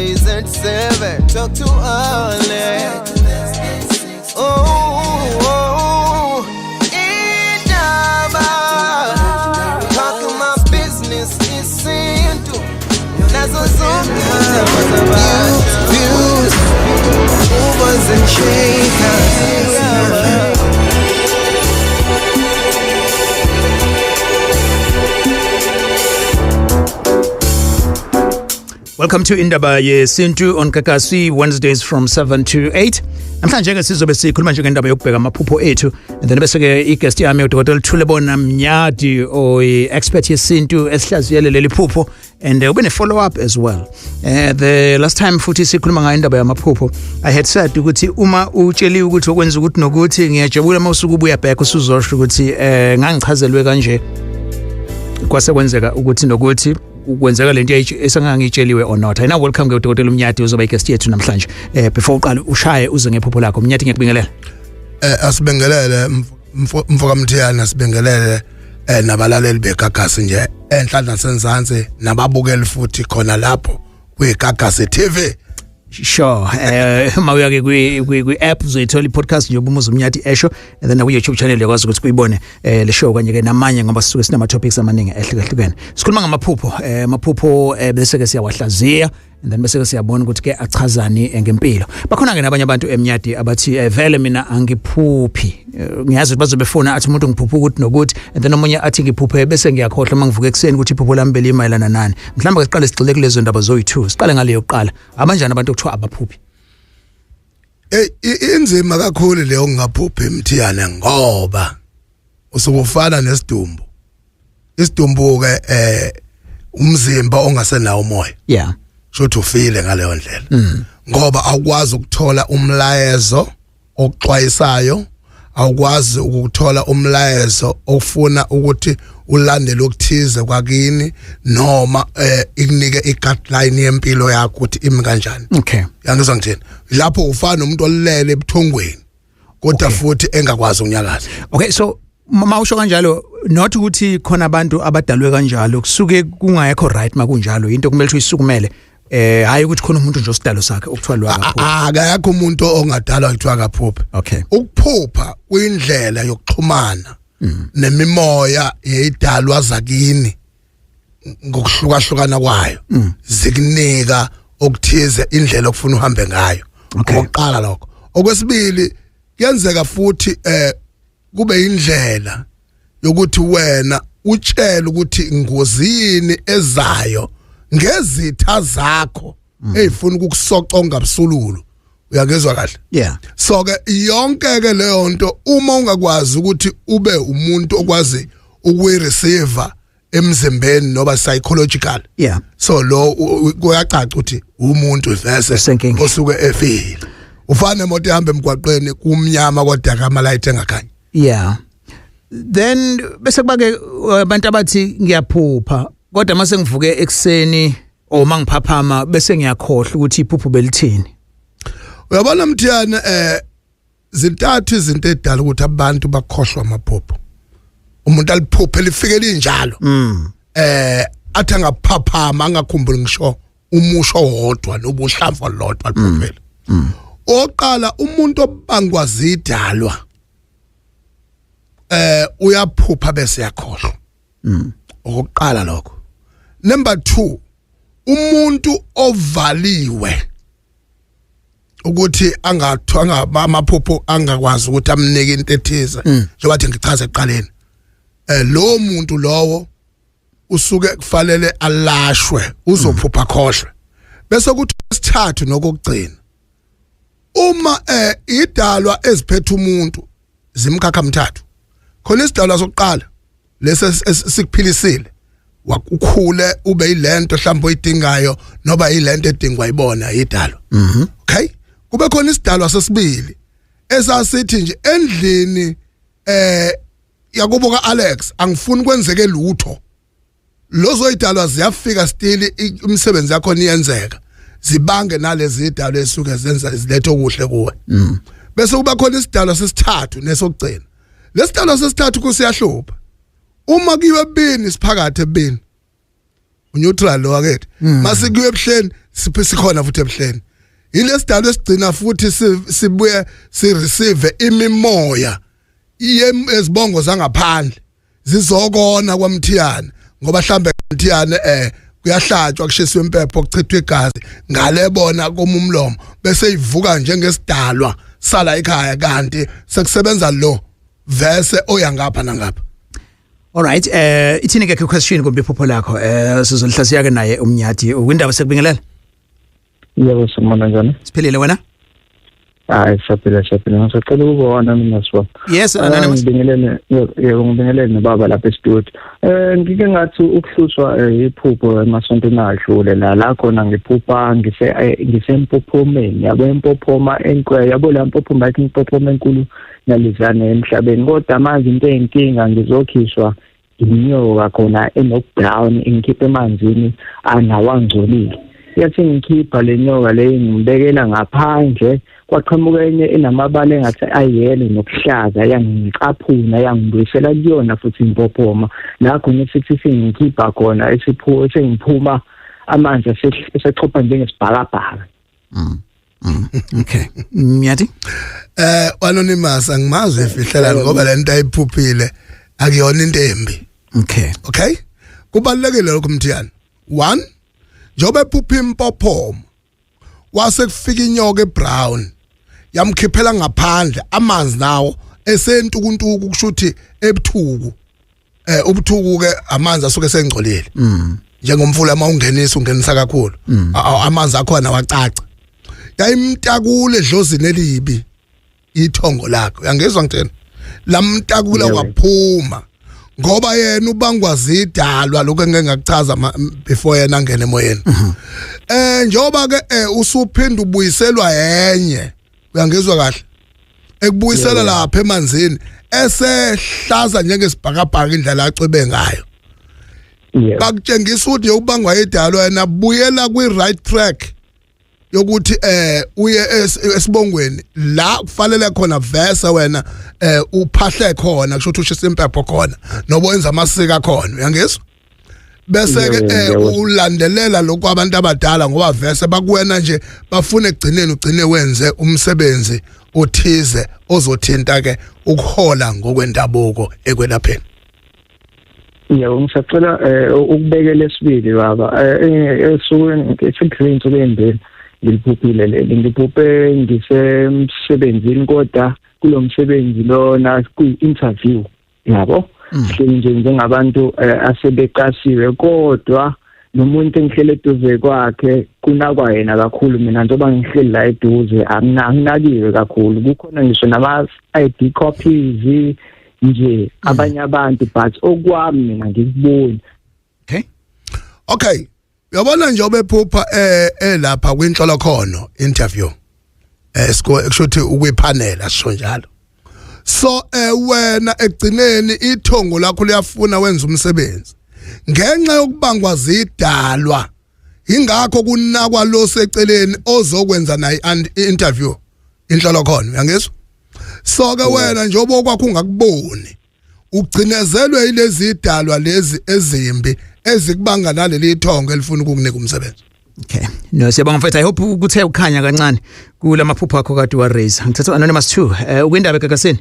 Wednesdays at 7. Talk to Alex. Oh, Indaba. Talking my business is simple. That's what's on views, movers and shakers. Welcome to Indaba Yesintu on Kakasi Wednesdays from 7 to 8. Namhlanje ke sizobe sikhuluma nje ngendaba yokubheka amaphupho ethu, and then bese ke i-guest yami uDr. Thulebona Mnyadi expert yesintu esihlaziyele leli phupho, and ube ne follow up as well. The last time futhi sikhuluma ngendaba yamaphupho, I had said ukuthi uma utsheli ukuthi okwenza ukuthi nokuthi ngiyajabula mawusuku ubuya back usuzosho ukuthi ngangichazelwe kanje kwase kwenzeka ukuthi nokuthi ukwenzeka lento esengangitsheliwe or not. I now welcome ke uDr. Mnyadi uzoba i-guest yethu namhlanje. Before uqala ushaye uze ngephupho lakho Mnyadi, ngiyakubingelela. Asibingelele mfoka Mthiyana, asibingelele nabalaleli beGagasi nje enhlanhla senzansi nababukeli futhi khona lapho kwiGagasi TV. Sure. Mawuya ke kwi app uzoyithola i-podcast nje ubumuza Mnyadi esho, and then ku YouTube channel yakwazi ukuthi uyibone le show kanye ke namanye ngoba sisuke sinama topics amaningi ehlukahlukene. Sikhuluma ngamaphupho, amaphupho bese ke siyawahlaziya, and then bese ke siyabona ukuthi ke achazani ngempilo. Bakhona ke nabanye abantu eMnyadi abathi vele mina angiphuphi. Ngiyazi ukuthi bazobefuna athi umuntu ngiphupha ukuthi nokuthi, and then omunye athi ngiphuphe bese ngiyakhohlwa mangivuka ekseni ukuthi iphupho lami belimayelana nani. Mhlawumbe ke siqale sigcile kulezo ndaba zoyi2. Siqale ngale yokuqala. Abanjani abantu okuthiwa abaphuphi? Inzima kakhulu leyo ngaphuphi Mthiyana ngoba usukufana nesidumbu. Isidumbu ke umzimba ongasenawo umoya. Yeah. Shothi ufile ngaleyo ndlela. Ngoba awukwazi ukuthola umlayezo okuxwayisayo, awukwazi ukuthola umlayezo ofuna ukuthi ulandele ukuthize kwakini noma ikunike i-guideline yempilo yakho ukuthi imi kanjani. Okay. Yangizwa ngithini? Lapho ufana umuntu olele ebuthongweni kodwa futhi engakwazi ukunyakaza. Okay, so mawusho kanjalo not ukuthi khona abantu abadalwe kanjalo kusuke kungayekho right makunjalo into kumele uyisukumele. Hayi ukuthi khona umuntu nje osidalo sakhe okuthwalwa kaphupha. Akayakho umuntu ongadalwa kuthiwa kaphupha. Okay. Ukuphupha kuyindlela yokuxhumana nemimoya yeyidalwa zakini ngokuhlukahlukana kwayo. Zikunika okuthize indlela okufuna uhambe ngayo. Oqala lokho. Okwesibili kuyenzeka futhi kube indlela yokuthi wena utshela ukuthi ingozini ezayo ngezitha zakho ezifuna ukukusoca ongabusululo. Uyagezwa kahle? Yeah. So ke yonke ke leyo nto uma ungakwazi ukuthi ube umuntu okwazi ukuyireceive emzimbeni noba psychological. Yeah. So lo kuyacaca ukuthi umuntu vese osuke efile. Ufana emoto ehamba emgwaqeni kumnyama kodwa kamalight engakhanyi. Yeah. Then bese kuba ke abantu abathi ngiyaphupha kodwa mase ngivuke ekseni o mangiphaphama bese ngiyakhohlwa ukuthi iphupho belithini. Uyabona Mthiyana zintathu izinto edala ukuthi abantu bakhohlwa amaphupho. Umuntu aliphuphe lifike linjalo. Athi angaphaphama angakhumbuli ngisho umusho wodwa nobuhlamvu lodwa aliphuphela. Oqala umuntu obangwazi idalwa uyaphupha bese yakhohlwa. Oqala lokho. Number 2, umuntu ovaliwe ukuthi angathwanga amaphupho angakwazi ukuthi amnike into ethize njengoba thi ngichaza eqaleni. Lo muntu lowo usuke kufanele alashwe uzophupha khohlwe. Bese kuthi isithathu nokugcina. Uma idalwa eziphethe umuntu zimkhakha mthathu. Khona isidalwa sokuqala lesi sikuphilisile. Wakukhule ube yilento mhlawumbe oyidingayo noba yilento edingwa ibona idalwa. Okay? Kube khona isidalwa sesibili esasithi nje endlini yakubo ka Alex angifuni kwenzeke lutho. Lozo idalwa ziyafika still umsebenzi yakho niyenzeka. Zibange nalezi idalwa esuke zenza izilethe okuhle kuwe. Bese kuba khona isidalwa sesithathu nesokugcina. Lesidalwa sesithathu kusiyahlupha. Uma kiwe bini siphakathe bini. neutral lo wakethi masikuye ebuhleni sikhona futhi ebuhleni ilesidalo esigcina futhi sibuye si receive imimoya ezibongo zangaphandle zizokona kwaMthiyane ngoba mhlambe uMthiyane kuyahlatshwa kushisiwe impepho kuchithwe igazi ngale bona komumlomo bese ivuka njengesidalwa sala ekhaya kanti sekusebenza lo verse oya ngapha nangapha. Alright, ithini ke question kumbe iphupho lakho sizolihlasiya ke naye uMnyati ukwindaba sekubingelela. Yebo simona njani? Siphilile wena? Hayi siphila ngisacela ukubona mina siwa. Yes, anonymous. Ngibingelele nobaba lapha estudio. Ngike ngathi ukuhluswa iphupho emasontweni adlule la khona ngiphupha ngisemphophomeni yabo empophoma enkwe yabo la mpophoma bathi impophoma enkulu nalizana emhlabeni kodwa manje into enkinga ngizokhishwa inyoka khona enokubrown ingikhiphe emanzini anawangcolile. Yathi ngikhipha lenyoka le ngibekela ngaphandle kwaqhamuka enye enamabala engathi ayele nokuhlaza yangicaphuna yangibuyisela kuyona futhi impophoma la khona sithi singikhipha khona esipho sengiphuma amanzi esechopha njengesibhakabhaka. Okay. Mnyati? Anonymous angimazi efihlela ngoba lento ayiphuphile akuyona into embi. Okay? Kubalekile lokho Mthiyane. 1 njobe ephupha impophomo wase kufika inyoka ebrown yamkhiphela ngaphandle amanzi nawo esentukuntuku kushuthi ebuthuku ubuthuku ke amanzi asuke sengcolile njengomfula uma ungenisa kakhulu amanzi akhona wacaca yayimtakule edlozini elibi ithongo lakho uyangezwa ngithena lamtakula waphuma ngoba yena ubangwa zidalwa lokho engengikuchaza before yena angene emoyeni njoba ke usuphinda ubuyiselwa yenye uyangezwa kahle ekubuyisela lapha emanzini esehlaza njengesibhakabhaka indlela acebe ngayo bakutshengisa ukuthi ubangwa idalwa yena buyela kwi right track yokuthi uye esibongweni la kufanele khona verse wena uphahle khona kusho ukuthi ushisa impepho khona nobo wenza amasika khona uyangizwa bese ke ulandelela lokho abantu abadala ngoba verse bakuwena nje bafuna egcineni ugcine wenze umsebenzi othize ozothinta ke ukuhola ngokwendabuko ekwelapheni. Yebo ngisacela ukubekela esibili baba esukwini esikrinto lendlela ngiliphuphile leli ngiphuphe ngisemsebenzini kodwa kulomsebenzi lona kuyi-interview yabo nje njengabantu asebeqashiwe kodwa nomuntu engihlele eduze kwakhe kunakwa yena kakhulu mina njengoba ngihleli la eduze anginakiwe kakhulu kukhona ngisho nama-ID copies nje abanye abantu but okwami mina ngikuboni. Okay uyabona nje obephupha lapha kwinhlolo khono interview kushuthi ukwipanel asho njalo so wena egcineni ithongo lakho liyafuna wenza umsebenzi ngenxa yokubangwa zidalwa ingakho kunakwa lo seceleni ozokwenza naye interview inhlolo khono uyangizwa so ke wena njengoba kwakho ungakuboni ugcinezelwe ilezi idalwa lezi ezimbi ezikubanga naleli ithongo elifuna ukukunika umsebenzi. Okay. No siyabonga mfethu I hope ukuthe ukhanya kancane kula maphupho akho kade wa raise. Ngithatha anonymous 2 ukwindaba eGagasini.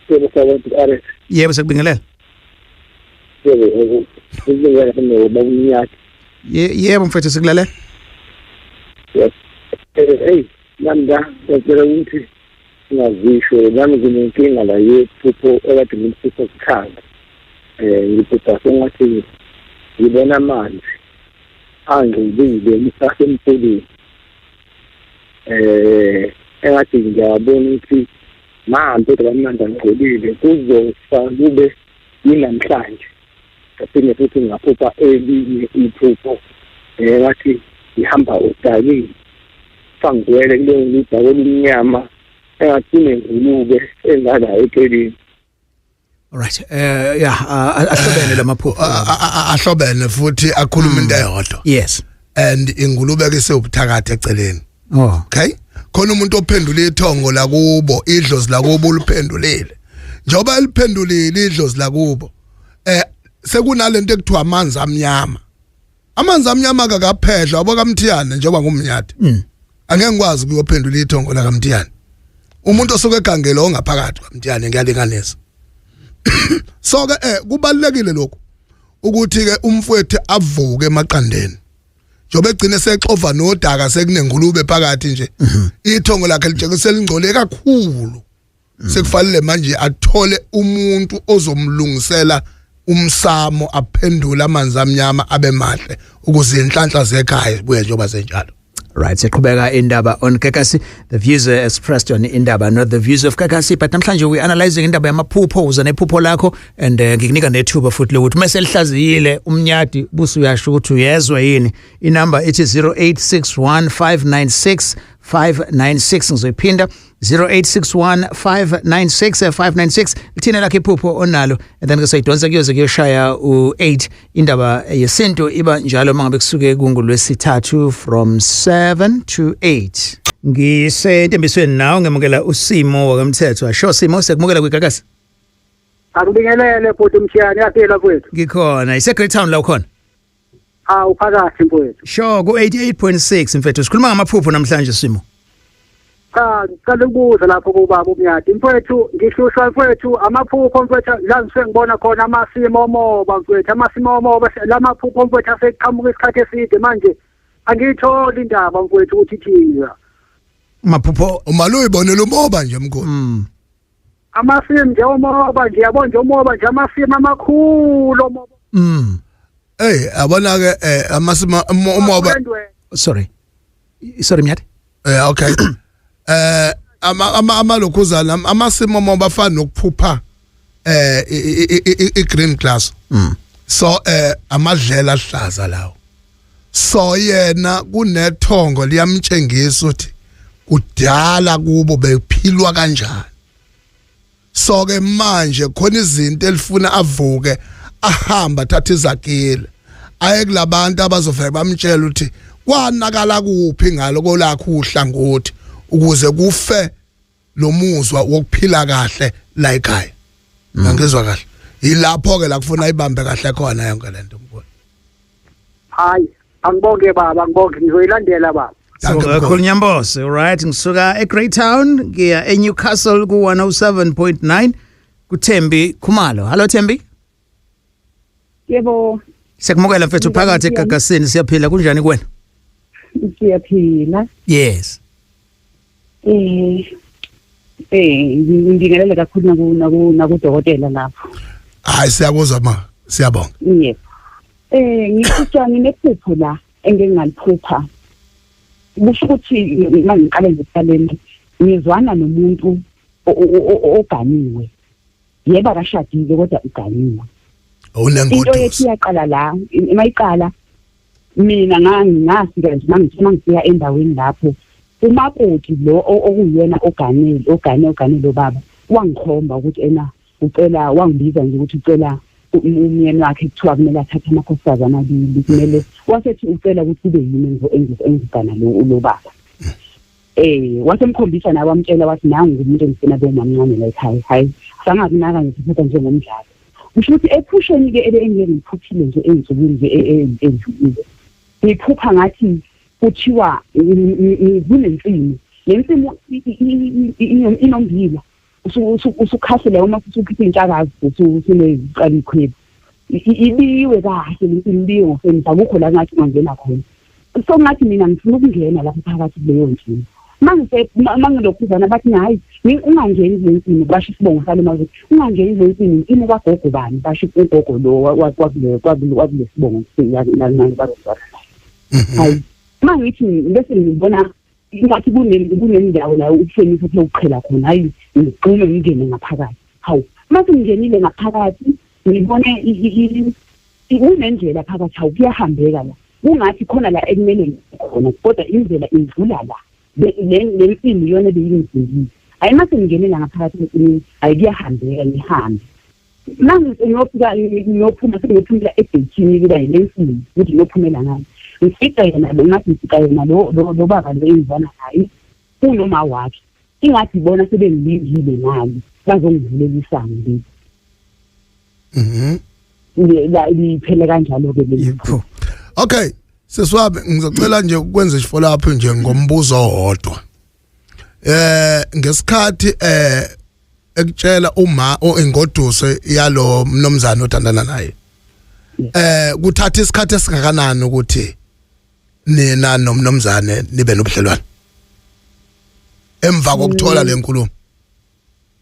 Yebo sabantu are. Yebo sekubingelela. Yebo ngibingelela noba uMnyati. Yebo mfethu sikulalela. Yes. Hey nanda ngicela ukuthi ngazisho nami nginenkinga la yephupho ekade ngimphupho kukhanga. Ngiphupha sengathi ngibona amanzi angizile ngisasemfuleni engathi ngiyabona ukuthi manje abamnandi angcolile kuzofa kube yinamhlanje kaphinde futhi ngaphupha elinye iphupho engathi ihamba udakile fangwele kuleyo lidako elimnyama engathi ngulube engala eceleni. Alright ahlobene lamaphupho ahlobene futhi akhuluma into eyodwa. Yes and ingulube ke sewubuthakathe eceleni. Okay khona umuntu ophendule ithongo lakubo idlozi lakubo uliphendulile njoba liphendulile idlozi lakubo sekunalento ekuthiwa amanzi amnyama. Amanzi amnyama akaphedla abokaMthiyane njengoba ngumnyati. Angeke ngikwazi ukuyophendula ithongo la kaMthiyane. Umuntu osuke egangele ongaphakathi kaMthiyane ngiyalinganisa. So ke kubalekile lokho ukuthi ke umfowethu avuke emaqandeni. Njobe egcine sexova nodaka sekunengulube phakathi nje. Ithongo lakhe litshengise lingcole kakhulu. Sekufanele manje athole umuntu ozomlungisela umsamo aphendula amanzi amnyama abe mahle ukuze inhlanhla zekhaya buye njoba senjalo. Right, siqhubeka indaba on Kakasi. The views are expressed on indaba, not the views of Kakasi. But namhlanje we analyzing indaba yamaphupho, uza nephupho lakho and ngikunika nethuba futhi lokuthi mase lihlaziyile umnyadi busu uyasho ukuthi uyezwa yini. Inumber it is 0861596596 ngizoyiphinda 0861596596 lithina lakhe iphupho onalo and then sayidonsa kuyoze kuyoshaya u8 indaba yesinto iba njalo mangabe kusuke kungolwesithathu from 7 to 8 ngisentembisweni nawe ngemukela uSimo wakamthetho asho Simo sekumukela kwiGagasi Akubingelele futhi Mshiyane yaphela kwethu ngikhona ise Great Town la ukhona uphakathi mfowethu sure ku 88.6 mfethu sikhuluma ngamaphupho namhlanje Simo ngicela ukubuza lapho kubaba umnyati mfowethu ngihlushwa mfowethu amaphupho mfowethu la ngibona khona amasimo omoba mfowethu amasimo omoba lamaphupho mfowethu aseqhamuka isikhathi eside manje angitholi indaba mfowethu ukuthi ithini maphupho umalo uyibonela umoba nje mkhulu amasimu nje omoba nje yabona nje omoba nje amasimu amakhulu omoba abona ke amasimu umoba sorry mnyati okay amalokhuzana amasimo omoba afana nokuphupha i-green glass so amadlela ahlaza lawo so yena kunethongo liyamtshengisa ukuthi kudala kubo bephilwa kanjani so ke manje khona izinto elifuna avuke ahamba thatha izakile aye kulabantu abazofika bamtshela ukuthi kwanakala kuphi ngaloko lakho uhlangothi ukuze kufe lo muzwa wokuphila kahle la ekhaya ngizwa kahle ilapho ke la kufuna ibambe kahle khona yonke lento mkhulu hayi angibonge baba ngibonge ngizoyilandela baba so Nyambose all right ngisuka eGreat Town ngiya eNewcastle ku 107.9 kuThembi Khumalo hello Thembi yebo sekumukela mfethu phakathi eGagasini siyaphila kunjani kuwena siyaphila yes ngibingelele kakhulu nakudokotela lapho hayi siyakuzwa ma siyabonga yebo ngikuthi nginephupho la engingaliphupha kusho ukuthi mangiqale ngikuqaleni ngizwana nomuntu oganiwe yebo akashadile kodwa uganiwe awunengoduso into yethi yaqala la emayiqala mina ngafika nje mangisiya endaweni lapho umakoti lo okuyena ogane baba wangikhomba ukuthi ena ucela wangibiza nje ukuthi ucela umyeni wakhe kuthiwa kumele athathe amakhosikazi amabili kumele wasethi ucela ukuthi kube yini engizigana lo baba wasemkhombisa nawe wamtshela wathi nangu umuntu engifuna bomamncane la ekhaya hayi sangakunaka ngithatha njengomdlalo kusho ukuthi ephusheni ke engeke ngiphuphile nje ensukwini nje endlulile ngiphupha ngathi kuthiwa kunensimi lensimo inombila usukhasela uma usukhipha intshakazi usuneziqala ikhwephi ibiwe kahle lensimo ngofeni akukho la ngathi ngangena khona so ngathi mina ngifuna ukungena lapha phakathi kuleyo nsimi mangilokhuzana bathi hayi ungangeni lensimi basho isibongo salo manje ungangeni lensimi insimo kagogo bani basho ugogo lo kwakule sibongo nani bazosala hayi mangithi bese ngibona ingathi kunendawo la ukufenisa ukuthi uqhela khona hayi ngicela ngingene ngaphakathi hawu mase ngingenile ngaphakathi ngibone kunendlela phakathi hawu kuyahambeka la kungathi khona la ekumele khona kodwa indlela indlula la lensimi yona beyingizindile hayi mase ngingenile ngaphakathi lensimi hayi kuyahambeka ngihambe manje ngiyophuma sengiyophumela ebhekini kuba yilensimi ukuthi ngiyophumela ngayo ngifika yena lo baba lo engizana naye unoma wakhe ingathi bona sebengilingile nami bazongivulela isango leli la iphele kanjalo ke Yipho. Okay, seswabe ngizocela nje ukwenza follow up nje ngombuzo owodwa. Ngesikhathi ekutshela uma ingoduse yalo mnomzana othandana naye. Kuthatha isikhathi esingakanani ukuthi nina nomnomzane nibe nobudlelwane? Emva kokuthola lenkulumo.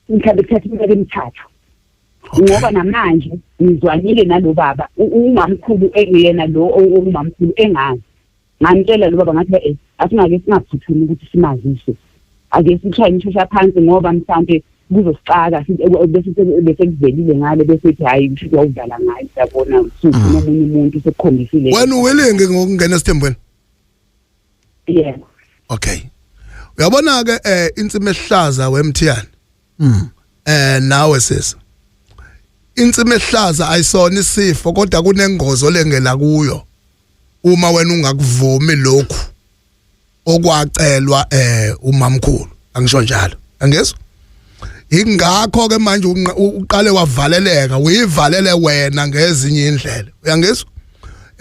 Mhlawumbe kuthatha iminyaka emithathu. Ngoba namanje ngizwanile nalo baba umamkhulu engiyena lo umamkhulu engazi. Ngamtshela lo baba ngathi asingake singaphuthumi ukuthi simazise. Ake sithaye imshosha phansi ngoba mhlawumbe kuzosixaka bese kuvelile ngale bese ethi hayi kusho uyawudlala ngayo siyabona usuku nomunye umuntu sekukhombisile. Wena uwilenge ngokungena esithembweni? Yeah. Okay. Uyabona ke insimo ehlaza weMthiyane. Nawe sesa. Insimo ehlaza ayisona isifo kodwa kunengozo olengela kuyo. Uma wena ungakuvumi lokhu okwacelwa umamkhulu angisho njalo. Angizwa? Ingakho ke manje uqale wavaleleka uyivalele wena ngezinye indlela. Uyangizwa?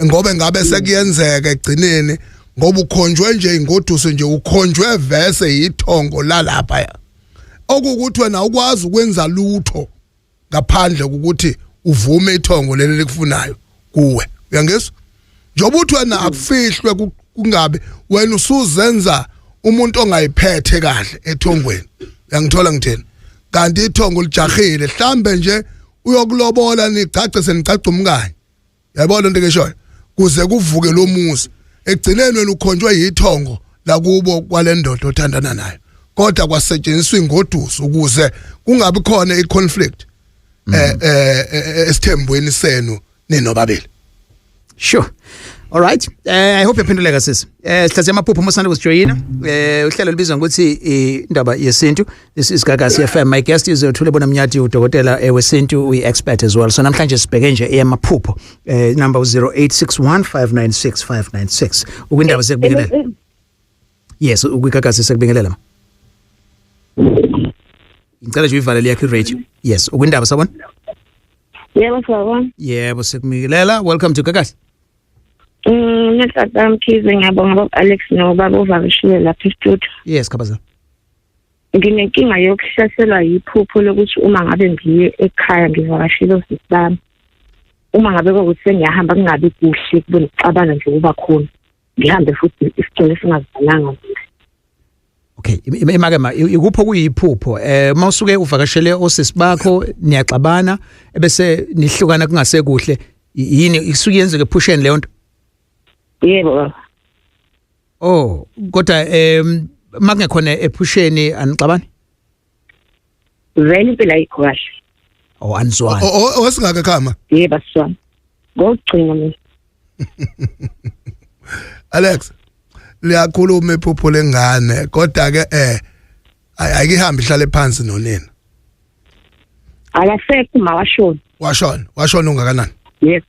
Ngoba ngabe sekuyenzeka egcineni ngoba ukhonjwe nje ingoduso nje ukhonjwe vese yithongo lalapha ya. Okukuthi wena ukwazi ukwenza lutho ngaphandle ukuthi uvume ithongo leli likufunayo kuwe. Uyangizwa? Njoba uthi wena akufihlwe kungabe wena usuzenza umuntu ongayiphethe kahle ethongweni. Uyangithola ngitheni? Kanti ithongo lijahile mhlambe nje uyokulobola nicace senicaca umkanye. Yabona into ngishoyo? Kuze kuvuke lo muzi. Egcineni wena ukhonjwe yithongo la kubo kwalendoda othandana nayo. Kodwa kwasetshenziswa ingoduso ukuze kungabi khona iconflict esithembweni senu ninobabili. Sure. All right. I hope yaphenduleka sisi. Sihlaziya amaphupho umusanda kusijoyina. Uhlelo libizwa ukuthi indaba yesintu. This is Gagasi FM. My guest is Thulebona Mnyati, udokotela wesintu, we expert as well. So namhlanje sibheke nje eyamaphupho. Number 0861596596. Ukwindaba sekubingelela. Yes, ukwigagasi sekubingelela. Ngicela nje uyivalele yakhe radio. Yes, ukwindaba sabona? Yebo sawona. Yebo sekubingelela. Welcome to Gagasi. Ngiyathatha umkhize ngiyabonga Alex nobaba uvakashile lapha e-studio. Yes, khabaza. Nginenkinga yokuhlaselwa yiphupho lokuthi uma ngabe ngiye ekhaya ngivakashile usisami. Uma ngabe kokuthi sengiyahamba kungabi kuhle kube ngicabana nje kuba khona. Ngihambe futhi isicelo singazifananga. Okay, imakema ikupho kuyiphupho. Mawusuke uvakashele osisi bakho niyaxabana ebese nihlukana kungasekuhle. Yini isuke yenzeke pusheni leyo nto? Yebo. Oh, kodwa makungekhona epusheni anixabani? Vele impela ayikho kahle. Oh, anizwani. Osingaka khama? Yebo siswana. Ngokugcina mina. Alex, liyakhuluma iphupho lengane kodwa ke ayihambi ihlale phansi nonina. Akasekho mawashona. Washona ungakanani? Yes.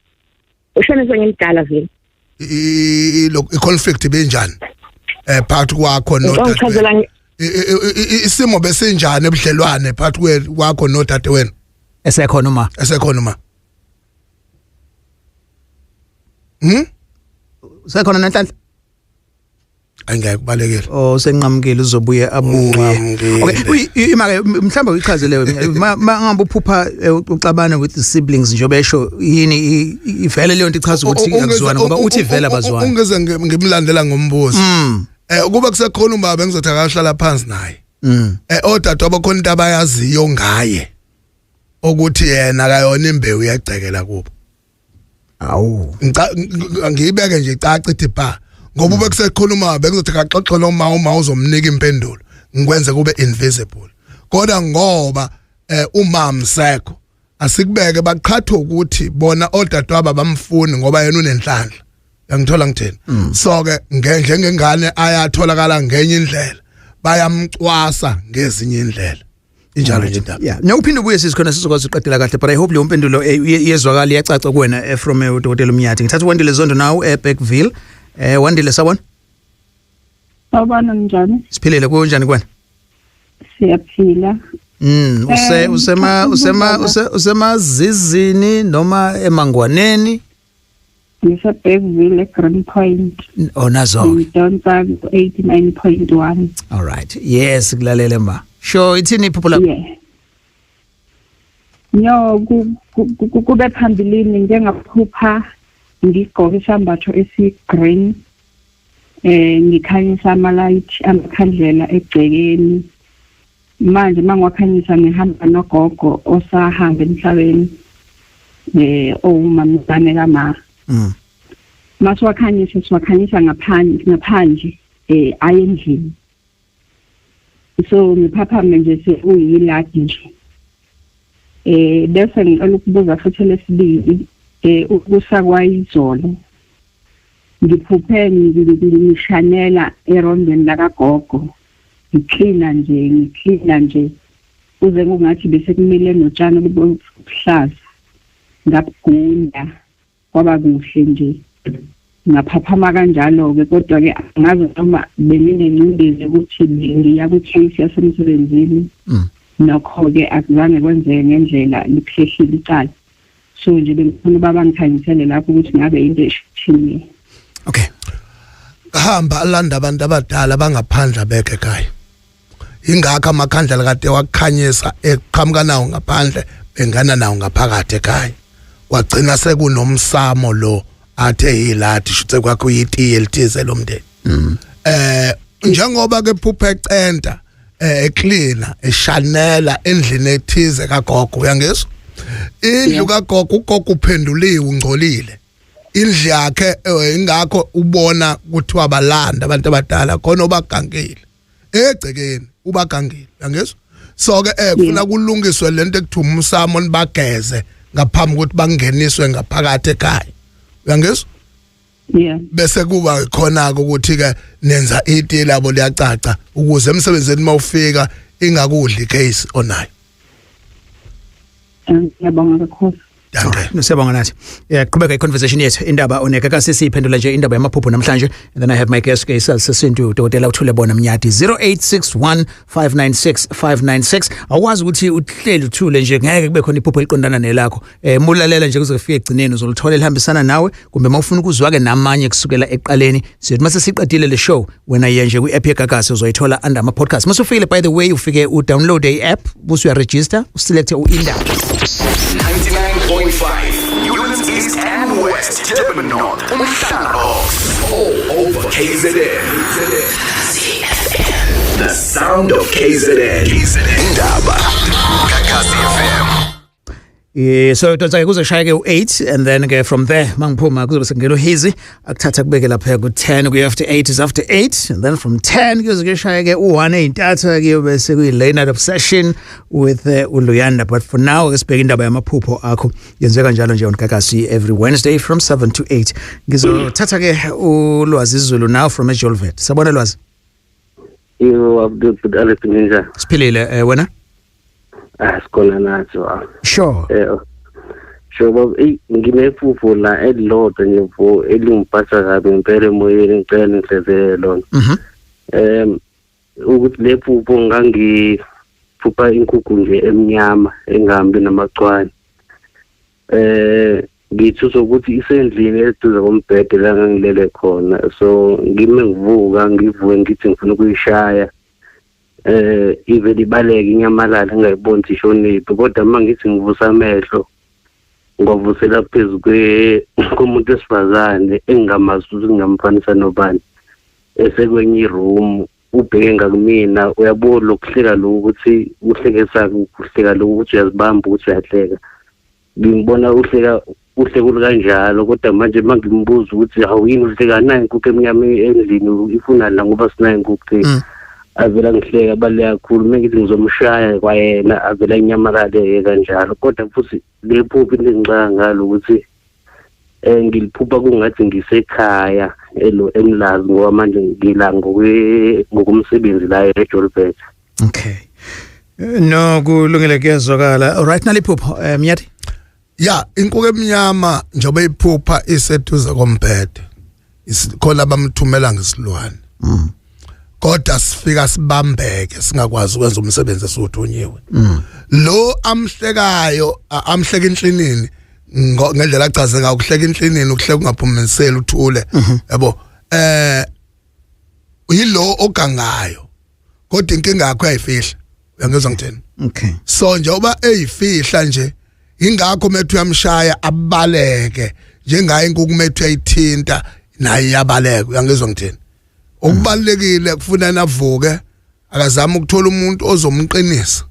Ushona sengimdala vele. I-conflict benjani? Phakathi kwakho nodade. Isimo besenjani ebudlelwane phakathi kwakho nodade wena? Esekhona uma. Usekhona nanhlanhla? Angiyikubalekile. Oh, senqamukile uzobuye abuye. Okay, imake mhlamba uyichazelewe mangabe uphupha uxabana with the siblings nje besho yini ivele leyo nto ichaza ukuthi akuzwana ngoba uthi vele abazwana. Ungeze ngimlandela ngombuzo. Ukuba kusekhona ubaba engizothi akahlala phansi naye. Odade abakhona into abayaziyo ngaye ukuthi yena akayona imbewu yagcekela kubo. Awu. Ngiyibeke nje icaca ithi ba ngoba ube kusekhuluma bengizothi akaxoxe noma uzomnika impendulo ngikwenze kube invisible kodwa ngoba umama sekho asikubeke baqhatha ukuthi bona odadewabo bamfuni ngoba yena unenhlanhla uyangithola ngitheni so ke njengengane ayatholakala ngenye indlela bayamcwasa ngezinye indlela injalo nje indaba. Yeah, nawuphinde ubuye sizikhona sizokwazi uqedela kahle but I hope le impendulo yezwakala iyacaca kuwena from udokotela Umnyati. Ngithatha uWandile Zondo nawo eBackville. Wandile sabona? Sawubona njani? Siphilele kunjani kwena? Siyaphila. Usema zizini noma emangwaneni. Ngisa Bergville Green Point. Onazo. Donsa 89.1. All right. Yes, kulalele ma. Sure, ithini iphupho lakho? Yeah. No, kube phambilini njengaphupha ngigqoke isambatho esi-green ngikhanyisa amalayithi amakhandlela egcekeni manje mangiwakhanyisa ngihamba nogogo osahamba emhlabeni owumamncane kama siwakhanyisa ngaphandle ayendlini so ngiphaphame nje sekuyiladi nje bese ngicela ukubuza futhi lesibili ukusakwayizolo ngiphuphe ngishanela erondweni lakagogo ngiklina nje uze kungathi bese kumile notshani obuhlaza ngabugunda kwaba kuhle nje ngaphaphama kanjalo ke kodwa ke ngazi noma benginengcindezi ukuthi ngiya ku-case yasemsebenzini nokho ke akuzange kwenzeke ngendlela liphehlile icala so nje bengifuna baba ngikhanyisele lapho ukuthi ngabe into eshithini. Okay, hamba alanda abantu abadala bangaphandla beke ekhaya ingakho amakhandlela kade wakukhanyisa eqhamuka nawo ngaphandle bengana nawo ngaphakathi ekhaya wagcina sekunomsamo lo athe yilathi shuthe kwakho yitiye elithize lomndeni njengoba ke phupha ecenta ecleaner eshanela endlini ethize kagogo uyangizwa indlu kagogo ugogo uphenduliwe ungcolile indlu yakhe ingakho ubona kuthiwa balanda abantu abadala khona obagangile egcekeni ubagangile uyangizwa so ke kufuna kulungiswe lento ekuthiwa umsamo nibageze ngaphambi ukuthi bangeniswe ngaphakathi ekhaya uyangizwa bese kuba khona ukuthi ke nenza iti labo liyacaca ukuze emsebenzini mawufika ingakudli case onayo. Ngiyabonga kakhulu. Siyabonga nathi. Qhubeka iconversation yethu indaba oneka kasisiphendula nje indaba yamaphupho namhlanje and then I have my guest Sesintu Dr. Thulebona Mnyadi 0861596596 awazi ukuthi uhleli uthule nje ngeke kube khona iphupho eliqondana nelakho mulalela nje kuze kufike egcineni uzolithola elihambisana nawe kumbe mawufuna ukuzwa ke namanye kusukela eqaleni sithi mase siqedile le show wena ye nje ku-app yeGagasi uzoyithola under ama podcast masufike by the way ufike udownload i-app busu ya register uselect uindaba 99.5 Units East and West, Durban North, Umhlanga, all over KZN. The sound of KZN. Indaba, Gagasi FM. So donsa kuze shaya ke u8 and then ke from there mangiphuma kuzobe sengelo hizi akuthatha kubeke lapha ku10 kuya after 8 is after 8 and then from 10 kuze ke shaya ke u1 eintatha ke bese kuyi late night obsession with uLuyanda but for now sibheka indaba yamaphupho akho yenzeka njalo nje on Gagasi every Wednesday from 7 to 8 ngizothatha ke uLwazi Zulu now from eJolvet sabona Lwazi Abdul Alex Ninja siphilile wena Asikona nazo. Sure. Sure baba nginephupho la elilodwa nje mfo elimphatha kabi impela emoyeni ngicela inhlezelo. Ukuthi lephupho ngangiphupha inkukhu nje emnyama engahambi namachwane. Ngithusa ukuthi isendlini eduze kombhede la ngangilele khona so ngime ngivuka ngivuke ngithi ngifuna ukuyishaya. Iveli baleke inyamalala ngayiboni ishoniphi kodwa mangithi ngivusa amehlo ngavusela phezulu komuntu esifazane engingamazi ngingamfanisa nobani esekwenye room ubheke ngakumina uyabona lokuhleka lo ukuthi uhlekesa ukuhleka lo ukuthi uyazibamba ukuthi uyahleka ngibona uhlekulu kanjalo kodwa manje mangimbuza ukuthi awuyini uhleka nayo inkukhu emnyama endlini ifuna la ngoba sinayo inkukhu avela ngihleka bale kakhulu mengithi ngizomshaya kwayena avela inyamalale kanjalo kodwa futhi lephupho engicanga ngalo ukuthi ngiliphupha kungathi ngisekhaya enilazi ngoba manje ngila ngokumsebenzi la eJolvet. Okay. No kulungile kuyezwakala. Right now liphupho Mnyadi? Yeah, inkukhu emnyama njobe iphupha iseduze kombhede. Khona bamthumela ngesilwane. kodwa sifika sibambeke singakwazi ukwenza umsebenzi esithunyiwe lo amhlekayo amhleka inhlinini ngendlela achaze ngayo ukuhleka inhlinini ukuhleka ungaphumeliseli uthule yabo yilo ogangayo kodwa inkinga yakho ayifihla uyangizwa ngithini okay so njengoba eyifihla nje ingakho methu yamshaya abaleke njengaye inkukhu methu yayithinta naye yabaleka uyangizwa ngithini okubalekile kufuna navuke akazama ukuthola umuntu ozomqinisa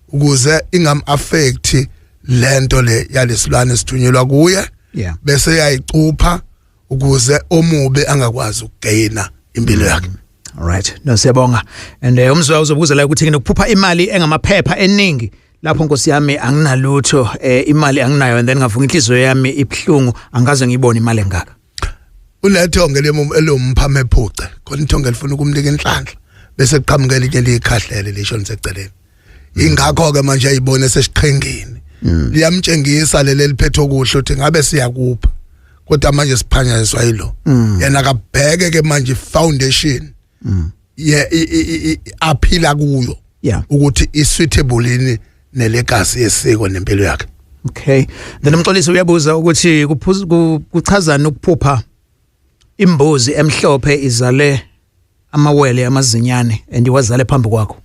ukuze ingam affect lento le yalesilwane sithunyelwa kuye bese yayicupha ukuze omubi angakwazi ukugayina impilo yakhe. All right, no siyabonga. And umzwa uzobuza la ukuthi nginokuphupha imali engamaphepha eningi lapho Nkosi yami anginalutho imali anginayo and then ngavuka inhliziyo yami ibhlungu angaze ngibone imali engaka. Unethonge elomphame ephuce khona ithonge lifuna ukumnika inhlanhla bese kuqhamukela into likhahlele lisho niseceleni. Ingakho ke manje ayibone sesiqhengeni. Liyamtshengisa leli liphethe okuhle uthi ngabe siyakupha kodwa manje siphanyaziswa yilo. Yena akabheke ke manje foundation aphila kuyo ukuthi isuitable ini nelegacy yesiko nempilo yakhe. Okay, then umxolisi uyabuza ukuthi kuchazana ukuphupha imbuzi emhlophe izale amawele amazinyane andiwazale phambi kwakho.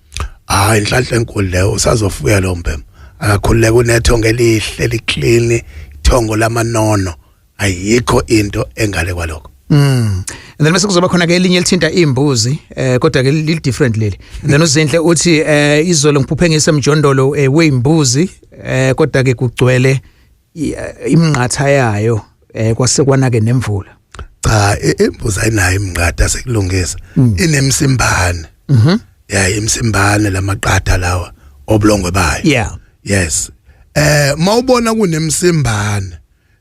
Hayi inhlanhla enkulu leyo usazofuya lo mbhemu akakhululeka unethonge elihle liclean ithongo lamanono ayikho into engale kwalokho. And then bese kuzoba khona ke elinye elithinta imbuzi kodwa ke li different leli. And then uzinhle uthi izolo ngiphuphe ngisemjondolo weimbuzi kodwa ke kugcwele imnqatha yayo kwasekwana ke nemvula. Cha imbuzi ayinayo imnqatha sekulungisa inemsimbane. Imsimbane lamaqatha lawa oblongwe bayo. Yes. Mawubona kunemsimbane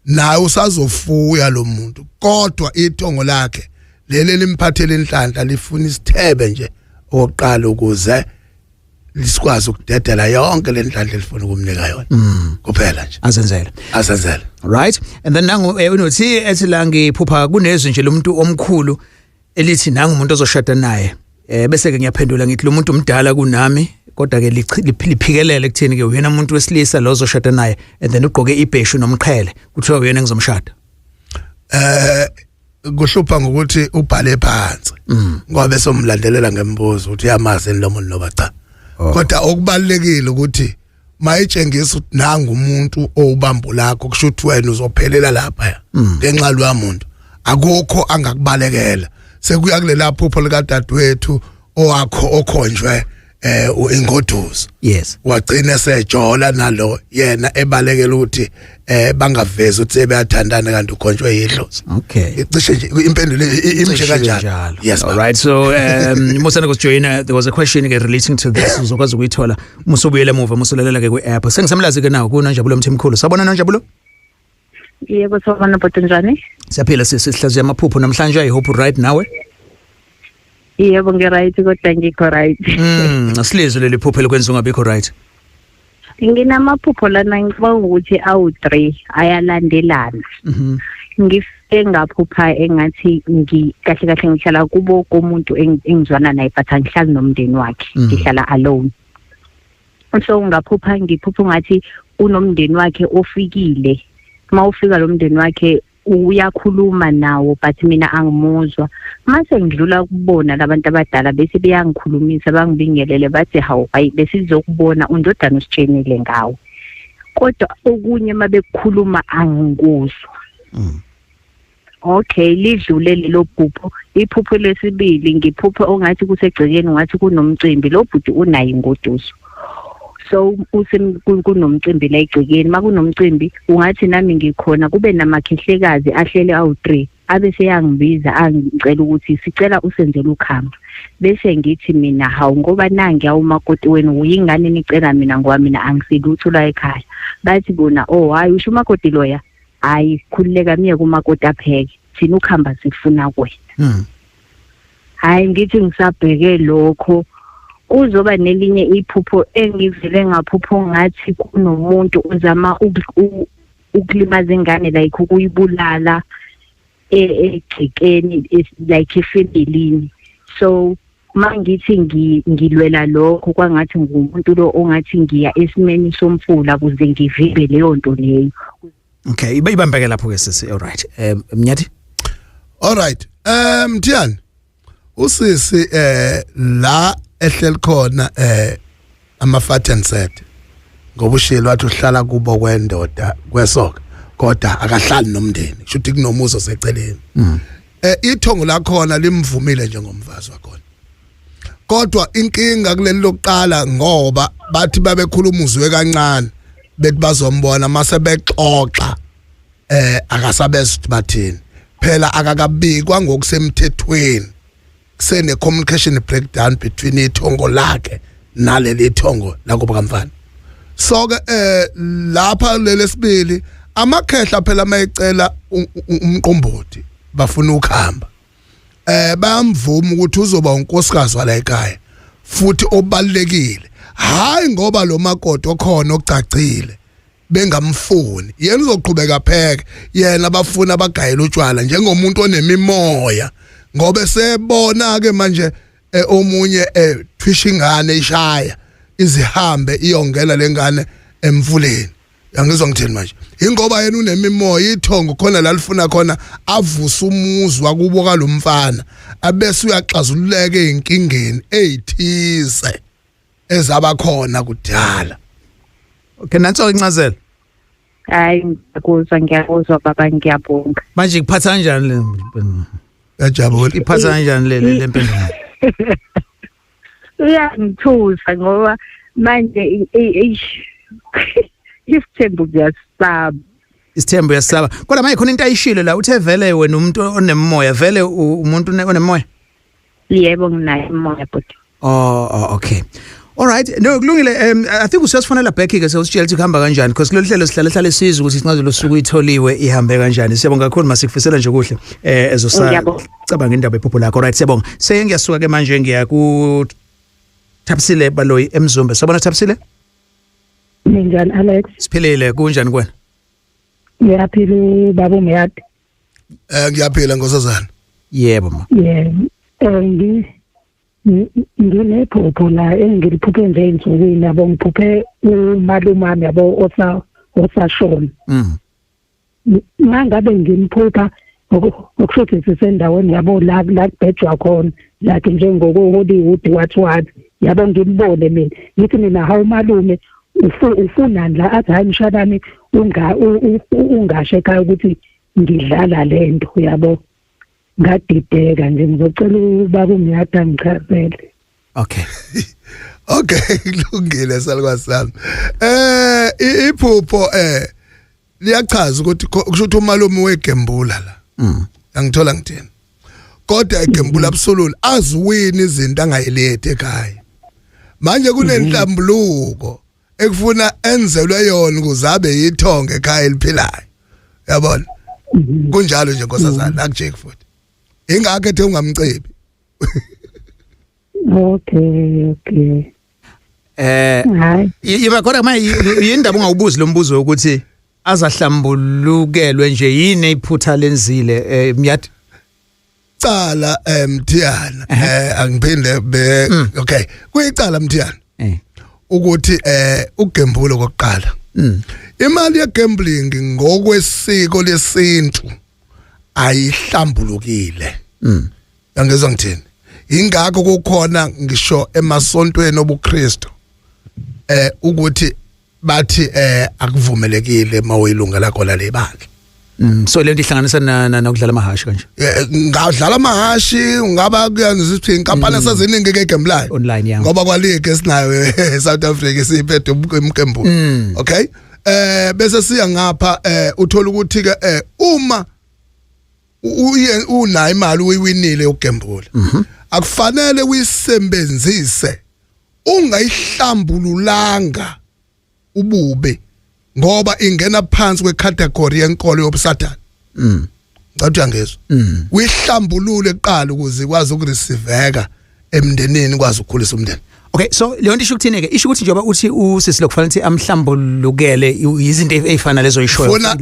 naye usazofuya lo muntu kodwa ithongo lakhe leli limphathele inhlanhla lifuna isithebe nje oqala ukuze lisikwazi ukudedela yonke le nhlanhla elifuna ukumnika yona kuphela nje azenzele. Right, and then nangu unothi ethi la ngiphupha kunezwi nje lomuntu omkhulu elithi nangu umuntu ozoshada naye bese ke ngiyaphendula ngithi lo muntu umdala kunami kodwa ke liphikelele ekutheni ke uyena umuntu wesilisa lo ozoshada naye and then ugqoke ibheshu nomqhele kuthiwa uyena ngizomshada. Kuhlupha ngokuthi ubhale phansi ngoba somlandelela ngembuzo uthi yamazi lo muntu noba cha kodwa okubalekile ukuthi mayitshengisa ukuthi nangu umuntu owubambo lakho kusho ukuthi wena uzophelela lapha ngenxa lwamuntu akukho angakubalekela sekuya kulela phupho lika dadwethu owakho okhonjwe ingoduso. Yes, wagcina sejola nalo yena ebalekela ukuthi bangaveza ukuthi sebeyathandana kanti ukhonjwe yidlozi. Okay, icishe nje impendulo imje kanjalo. Yes, all right, so musana kujoyina there was a question relating to this uzokwazi ukuyithola musubuyela emuva musulalela ke kwi-app sengisamlazi ke nawo kuNonjabulo Mthimkhulu. Sabona Nonjabulo? Yebo sabona bhuti njani? Siyaphila sihlaziya amaphupho namhlanje I hope right nawe. Yebo ngiright kodwa ngikho right. Asilizwe leli phupho lekwenza ungabikho right. Nginamaphupho lana ngibona ukuthi awu3 ayalandelana. Ngifike ngaphupha engathi kahle kahle ngihlala kubo komuntu engizwana naye but angihlali nomndeni wakhe ngihlala alone. So ngaphupha ngiphupha ngathi unomndeni wakhe ofikile. Mawufika lo mndeni wakhe uyakhuluma nawo but mina angimuzwa mase ngidlula kubona labantu abadala bese beyangikhulumisa bangibingelele bathi hawu hayi besizokubona undodana usitshenile ngawo kodwa okunye mabekukhuluma angikuzwa. Okay, lidlule lelo phupho. Iphupho lesibili ngiphupha ongathi kusegcekeni ngathi kunomcimbi lo bhuti unayi ngoduso. So kunomcimbi la egcekeni makunomcimbi ungathi nami ngikhona kube namakhehlekazi ahlele awu3 abese yangibiza angicela ukuthi sicela usenzele ukhamba bese ngithi mina hawu ngoba nangi awumakoti wenu uyingane nicela mina ngoba mina angisilutho la ekhaya bathi bona hayi usho umakoti loya hayi khulileka miye kumakoti apheke thina ukhamba sifuna kwena. Hayi ngithi ngisabheke lokho uzoba nelinye iphupho engivele ngaphupho ngathi kunomuntu uzama ukulimaza ingane like ukuyibulala egcekeni like efamilini. So mangithi ngilwela lokho kwangathi ngumuntu lo ongathi ngiya esimeni somfula kuze ngivimbe leyo nto leyo. Okay, ibambeke lapho ke sisi. All right. Mnyathi? All right. Mthiyani. Usisi la ehleli khona ama fat and set. Ngoba ushilo wathi uhlala kubo kwendoda kwesoka kodwa akahlali nomndeni. Shuthi kunomuzo seceleni. Ithongo la khona limvumile njengomfazi wakhona. Kodwa inkinga kuleli lokuqala ngoba bathi babekhuluma uzwe kancane bethi bazombona mase bexoxa akasabezi bathini phela akakabikwa ngokusemthethweni kusene communication breakdown between ithongo lakhe naleli thongo lakuba kamfana. So ke lapha lelesibili amakhehla phela mayicela umqombothi bafuna ukuhamba bayamvuma ukuthi uzoba unkosikazi wala ekhaya futhi obalekile hayi ngoba lo makoti okhona ocacile bengamfuni yena uzoqhubeka pheke yena abafuna abagayela utshwala njengomuntu onemimoya ngoba sebona ke manje omunye twisha ingane ishaya izihambe iyongena lengane emfuleni. Yangizwa ngithini manje ingoba yena unemimoya ithongo khona la lifuna khona avusa umuzwa kubo kalomfana abese uyaxazululeka einkingeni ezithize ezaba khona kudala. Okay, nanso incazelo. Hayi ngiyakuzwa baba ngiyabonga. Manje kuphatha kanjani le? Yajabula. Iphatha kanjani le mpendulo? Ngithusa ngoba manje isithembu ngiyasaba. Isithembu yasaba. Kodwa manje khona into ayishilo la uthe vele wena umuntu onemoya vele umuntu onemoya? Yebo nginayo imoya bhuti. Oh, okay. All right. No, kulungile. I think usiyasifonela back ke sewusitshela ukuthi kuhamba kanjani because lo hlelo sihlala sizwe ukuthi incazelo losuku itholiwe ihambe kanjani. Siyabonga kakhulu masikufisela nje kuhle cabanga indaba ephupho lakho. All right, siyabonga. Ngiyasuka ke manje ngiya ku Thabisile Baloyi eMzumbe. Sabona Thabisile? Ninjani Alex? Siphilile kunjani kwena? Ngiyaphila baba umyati. Ngiyaphila ngosazana. Yebo ma. Yeah. Nginephupho la engiliphuphe nje insukwini yabo ngiphuphe umalumami yabo osashona. Mangabe ngimphupha ngokushothi sisendaweni yabo la kubhejwa khona lakhe njengokuHollywood what yabo ngimbone mina ngithi mina hawu malume ufuna la athi hayi mshadami ungashe ekhaya ukuthi ngidlala lento yabo ngadideka nje ngizocela ubaba umyata ngichazele. Okay. Okay, kulungile salukasami. Iphupho liyachaza ukuthi kusho ukuthi umalume wegembula la. Angithola ngithini. Kodwa egembula absolute aziwini izinto angayilethe ekhaya. Manje kunenhlambuluko ekufuna enzelwe yona ukuzabe yithonga ekhaya eliphilayo. Yabona? Kunjalo nje nkosazana akujeki futhi. Ingakho ethe ungamcebi. Okay. Yiba kodwa manje yindaba ungawubuzi lo mbuzo ukuthi azahlambulukelwe nje yini iphutha lenzile Mnyati? Cala Mthiyana angiphinde okay kuyicala Mthiyana ukuthi ugembulo kokuqala imali ye gambling ngokwesiko lesintu ayihlambulukile. Angizwa ngithini ingakho kukhona ngisho emasontweni obuKristu ukuthi bathi akuvumelekile mawuyilunga lakho la lebandla. So lento ihlanganisa nokudlala amahashi kanje. Ngadlala amahashi ungaba kuyanizwa ukuthi inkampani esaziningi ke gamblayo online yami ngoba kwalike esinayo South Africa siphethe umkembu. Okay? Bese siya ngapha uthola ukuthi ke uma unayo imali uyiwinile ugembula akufanele uyisebenzise ungayihlambululanga ubube ngoba ingena phansi kwecategory yenkolo yobusathana. Ngathi uyangezwa uyihlambulule eqala ukuze ikwazi ukureceiveeka emndenini kwazi ukukhulisa umndeni. Okay, so leyo nto isho ukuthini ke? Isho ukuthi njengoba uthi usisi lokufanele ukuthi amhlambulukele izinto ezifana lezo ishoyo. Funa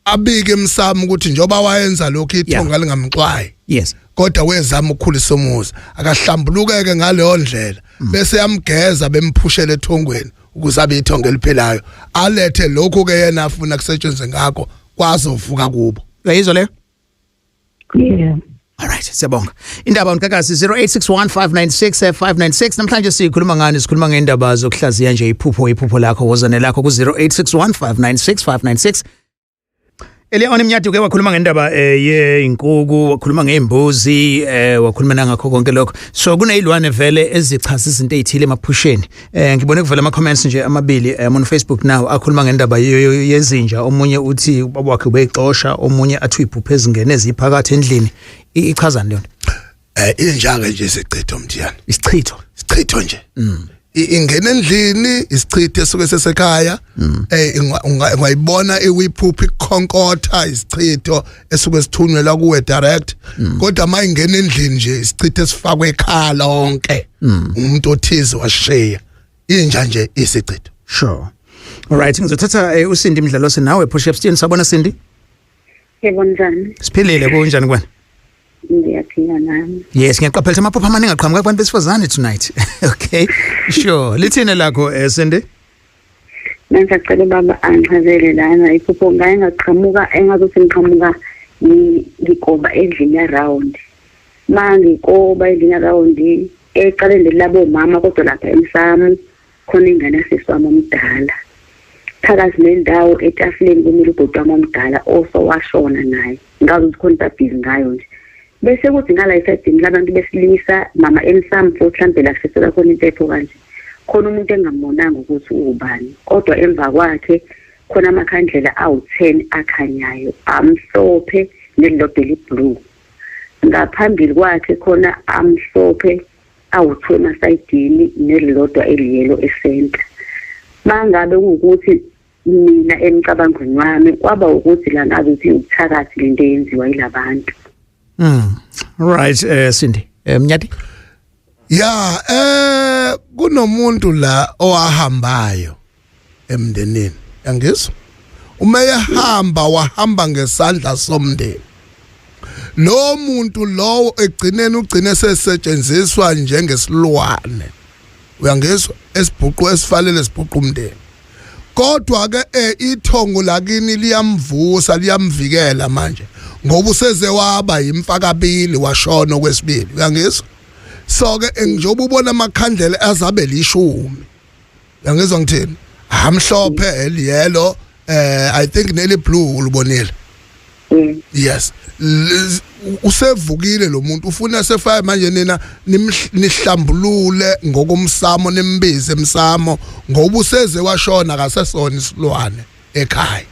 abike emsamo ukuthi njengoba wayenza lokho ithonga lingamxwayi. Yes. kodwa wezama ukukhulisa umuzi akahlambulukeke ngaleyo ndlela bese yamgeza bemphushela ethongweni ukuze abe ithonga eliphelayo alethe lokho ke yena afuna kusetshenzwe ngakho kwazovuka kubo uyayizwa leyo Yeah. Alright, siyabonga. Indaba unkakasi 0861596596 namhlanje sikhuluma ngani sikhuluma ngendaba zokuhlaziya nje iphupho lakho wozane lakho ku 0861596596. Elion Mnyati ke wakhuluma ngendaba yeinkuku wakhuluma ngeimbuzi wakhuluma nangakho konke lokho. So kunezilwane vele ezichaza izinto ezithile emaphusheni. Ngibone kuvela ama comments nje amabili on Facebook now akhuluma ngendaba yezinja omunye uthi ubaba wakhe ubeyixosha omunye athi iphupho ezingene eziphakathi endlini. Ichazani leyo? Injanga nje isichitho mthiyana. Isichitho nje. Ingena endlini isichitho esuke sesekhaya ungayibona ewiphuphi ikhonkotha isichitho esuke sithunyelwa kuwe direct kodwa mayingena endlini nje isichitho esifakwe ekhala lonke umuntu othize washiya inja nje isichitho. Sure. Alright, ngizothatha uSindi Mdlalose nawe Push Up Stein sabona Sindi? Yebo njani? Siphilile kunjani kwena? Ngiyaphila nami. Yes, ngiyaqaphela amaphuzu amaningi aqhamuka kubantu besifazane tonight. Okay. Sure. Lithini lakho Sindi? Ngisacela baba angichazele lana iphupho ngaye ngaqhamuka engazothi ngiqhamuka ngikoba endlini around. Mangikoba endlini around eqaleni labo mama kodwa lapha emsamo khona ingane seswami omdala. Phakathi nendawo etafuleni kumele ubhuti wami omdala osowashona naye. Ngazi ukuthi khona busy ngayo nje. Bese kuthi ngala esedini labantu besilisa mama emsamo futhi mhlambe la sesela khona impepho kanje. Khona umuntu engamonanga ukuthi ubani kodwa emva kwakhe khona amakhandlela awu10 akhanyayo amhlophe nelilodwa blue. Ngaphambili kwakhe khona amhlophe awu2 emasayidini nelilodwa eliyelo esenta. Mangabe ukuthi mina emcabangweni wami kwaba ukuthi la ngazi ukuthi uthakathi lento yenziwa yilabantu. Right Sindi Mnyati. Yeah, kunomuntu la owahambayo emndenini. Yangizwa? Uma ehamba wahamba ngesandla somndeni. Lo muntu lowo egcineni ugcine sesetshenziswa njengesilwane. Uyangizwa? Esibhuqu esifalele sibhuqu umndeni. Kodwa ke ithongo lakini liyamvusa liyamvikela manje ngoba useze waba imfakabili washona kwesibili. Uyangizwa? So ke njengoba ubona amakhandlela azabe lishumi. Uyangizwa ngithini? Amhlophe eliyelo I think neli blue ulibonile. Yes. Usevukile lo muntu ufuna sefaya manje nina nihlambulule ngokomsamo nembize emsamo ngoba useze washona akasesona isilwane ekhaya.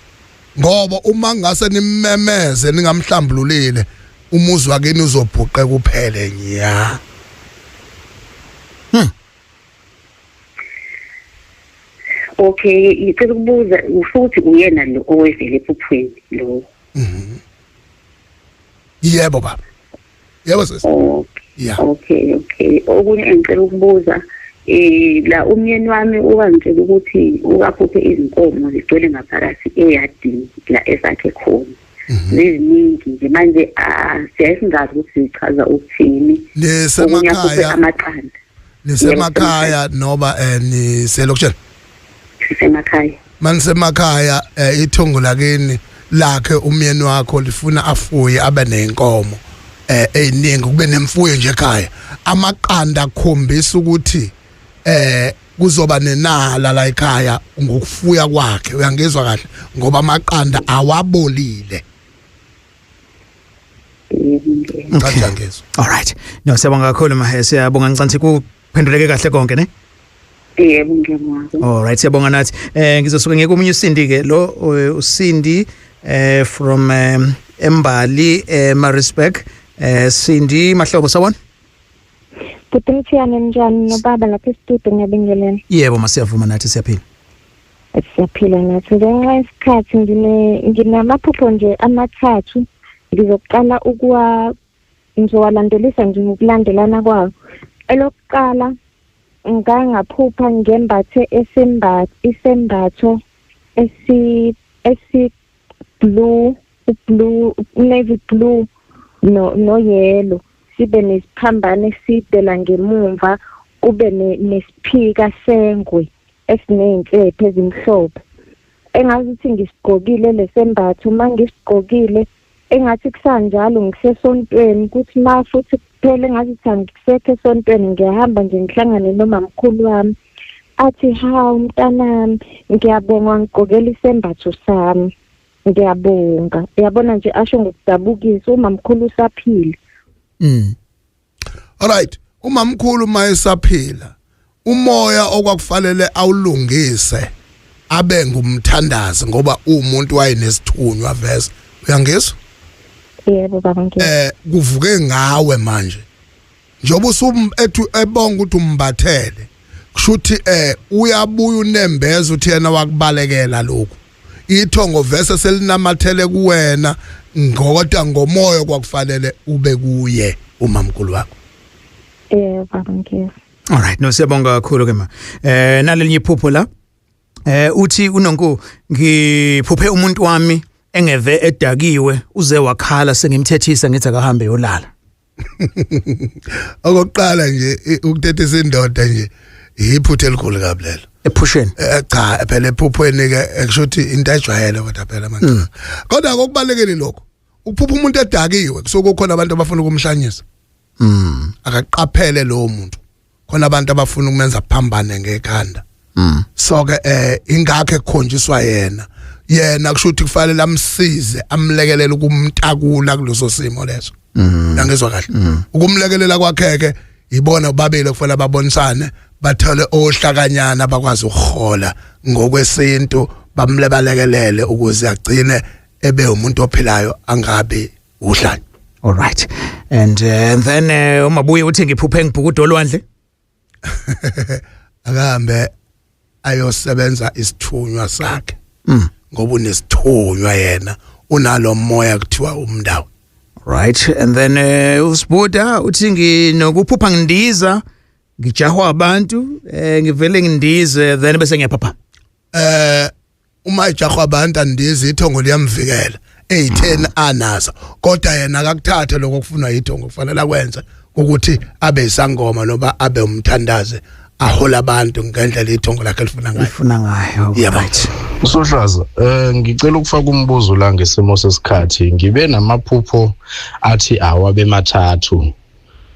Ngoba uma ngase nimmemeze ningamhlambululile umuzi wakeni uzobhuqe kuphele nya. Okay, icela ukubuza futhi uyena lo owevele ephuphweni lo. Yebo baba. Yebo sisi. Yeah. Okay. Okunye engicela ukubuza la umyeni wami ukangitshela ukuthi ukaphuphe izinkomo zigcwele ngaphakathi eyadini la esakhe khona. Neziningi nje manje siyasingazi ukuthi zichaza ukuthini. Nesemakhaya amaqanda. Nesemakhaya noba niselokishini. Sisemakhaya. Manisemakhaya ithongo lakini lakhe umyeni wakho lifuna afuye abe nenkomo eziningi kube nemfuyo nje ekhaya amaqanda akhombisa ukuthi kuzoba nenala la ekhaya ngokufuya kwakhe. Uyangizwa kahle ngoba amaqanda awabolile. Ngiyangizwa. All right. No siyabonga kakhulu mahe siyabonga ngicanthi kuphenduleke kahle konke ne? Yebo ngiyabonga. All right siyabonga nathi. Ngizosuka ngekomunye uSindi ke lo uSindi from Embali Maritzburg. Sindi mahlobo sawona? Putimthiyane njani nobaba lapha estudio ngiyabingelela. Yebo masiyavuma nathi siyaphila. Siyaphila nathi ngenxa yesikhathi nginamaphupho nje amathathu ngizoqala ngizowalandelisa nje ngokulandelana kwawo. Elokuqala ngaphupha ngembathe isembatho blue navy blue no yellow sibe nesiphambano eside la ngemumva kube nesiphika sengwe esiney'nsepho ezimhlophe engazi ukuthi ngisigqokile lesembatho uma ngisigqokile engathi kusanjalo ngisesontweni ukuthi ma futhi kuphela engathi angisekho esontweni ngiyahamba nje ngihlangane nomamkhulu wami athi hawu mntanami ngiyabonga ngigqokela isembatho sami ngiyabonga uyabona nje asho ngokudabukisa umamkhulu usaphila. Alright, umamkhulu mayesaphila umoya okwakufanele awulungise abe ngumthandazi ngoba umuntu wayenesithunywa vese uyangizwa? Yebo baba ngiyezwa. Kuvuke ngawe manje njoba ethu ebonga ukuthi umbathele kushuthi uyabuya unembeza uthi yena wakubalekela lokho ithongo vese selinamathele kuwena ngokodwa ngomoya kwakufanele ube kuye umamkhulu wakho. Baba ngiyezwa. All right, no siyabonga kakhulu ke ma. Nalelinye iphupho la. Uthi uNonku ngiphuphe umuntu wami engeve edakiwe uze wakhala sengimthethisa ngithi akahambe yolala. Okokuqala nje ukuthethe indoda nje iphuthe elikhulu kabi lelo. Ephusheni. Cha phela ephuphweni ke ekushuthi into ejwayele kodwa phela manje. Kodwa kokubalekeli lokho ukuphupha umuntu edakiwe kusokukhona abantu abafuna ukumhlanyisa. Akaqaphele lo muntu. Khona abantu abafuna ukumenza phambane ngekhanda. So ke ingakho ekhonjiswa yena kushuthi kufanele amsize amlekelele ukumtakula kuloso simo leso. Yangizwa kahle. Ukumlekelela kwakheke ibona babili kufanele babonisane bathole ohlakanyana bakwazi ukuhola ngokwesintu bamlebalekelele ukuze agcine ebe umuntu ophilayo angabe uhlanya. All right. And then umabuye uthi ngiphuphe ngibhukudo olwandle. Akahambe ayosebenza isithunywa sakhe. Ngoba unesithunywa yena unalo moya kuthiwa umndawo. Right. And then usibuda uthi nginokuphupha ngindiza ngijahwa abantu ngivele ngindize then bese ngiyaphapha. Uma ijahwa abantu andize ithongo liyamvikela 810 anazo kodwa yena akakuthathe lokho kufunwa ithongo kufanele akwenze ukuthi abe isangoma noba abe umthandaze ahola abantu ngendlela ithongo lakhe lifuna ngayo. Right. Usohlaza ngicela ukufaka umbuzo la ngesimo sesikhathi ngibe namaphupho athi awabe mathathu.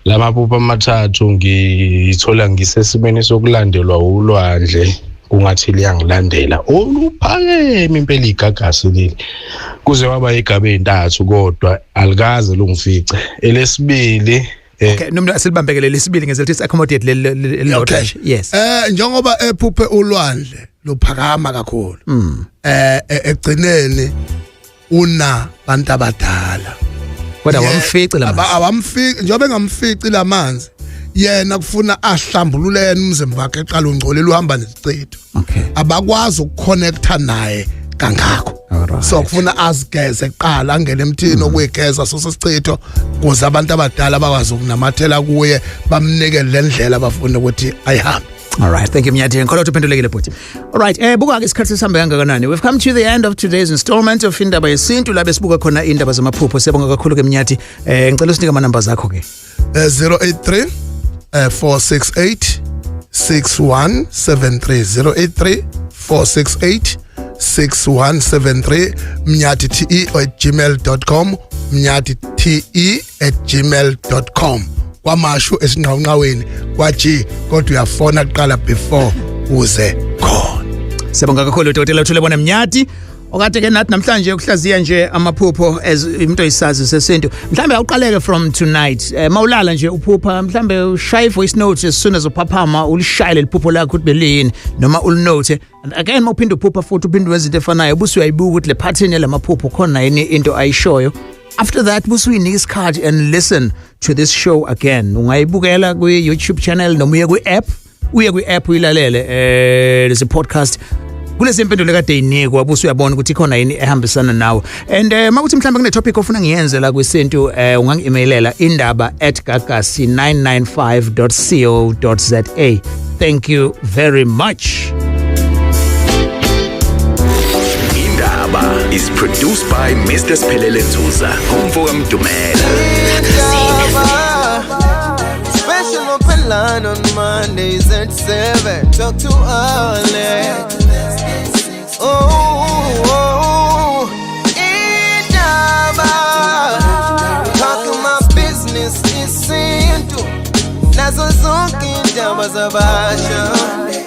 Lamaphupho amathathu ngithola ngisesimeni sokulandelwa ulwandle kungathi liyangilandela oluphakeme impela igagasi leli kuze waba igaba ezintathu kodwa alikaze lungifice elesibili. Okay, nomntu asilibambekele lesibili ngeze lithi accommodate lelodwa. Yes. Njengoba ephuphe ulwandle luphakama kakhulu. Egcineni una bantu abadala. Kodwa awamfici lamanzi. Awamfici njengoba engamfici lamanzi. Yena kufuna ahlambululene umzimba wakhe eqala ungcolile uhamba nesicitho. Okay. Abakwazi ukuconnecta naye kangakho. So kufuna azigeze eqala angene emthini okuyigeza sosisicitho kuze abantu abadala bakwazi ukunamathela kuye bamnike lendlela abafuna ukuthi ayihambe. All right, thank you Mnyati. Ngikholwa ukuthi uphendulekile bhuti. All right, buka ke isikhathi sihambe kangakanani. We've come to the end of today's installment of Indaba Yesintu la besibuka khona indaba zamaphupho. Siyabonga kakhulu ke Mnyati. Ngicela usinike ama numbers akho ke. 083 468 6173 083 468 6173 mnyati@gmail.com mnyati@gmail.com kwamashu esinqawunqaweni kwaji kodwa uyafona kuqala before uze khona. Siyabonga kakhulu Dr. Thulebona Mnyati okade ke nathi namhlanje ukuhlaziya nje amaphupho into isazi sesintu. Mhlambe awuqaleke from tonight. Mawulala nje uphupha mhlambe ushaye voice note as soon as uphaphama ulishayele liphupho lakho ukuthi belini noma ulinote. And again mawuphinda uphupha futhi uphinde wenza into efanayo busu uyayibuka ukuthi le pattern yalamaphupho khona yini into ayishoyo. After that busu uyinika isikhathi and listen to this show again. Ungayibukela ku YouTube channel noma uye ku app uyilalele lesi podcast. Kulezi impendulo kade inikwa busu uyabona ukuthi khona yini ehambisana nawe. And makuthi mhlawumbe kune topic ofuna ngiyenze la kwisintu ungangi-emailela indaba@gagassi995.co.za. Thank you very much. Indaba is produced by Mr. Spelele Nzuza, Umvuka Mdumela. line on Mondays at 7. Talk to Alex. Oh, Indaba. Talking my business is into. Nazo zonke indaba zabasha.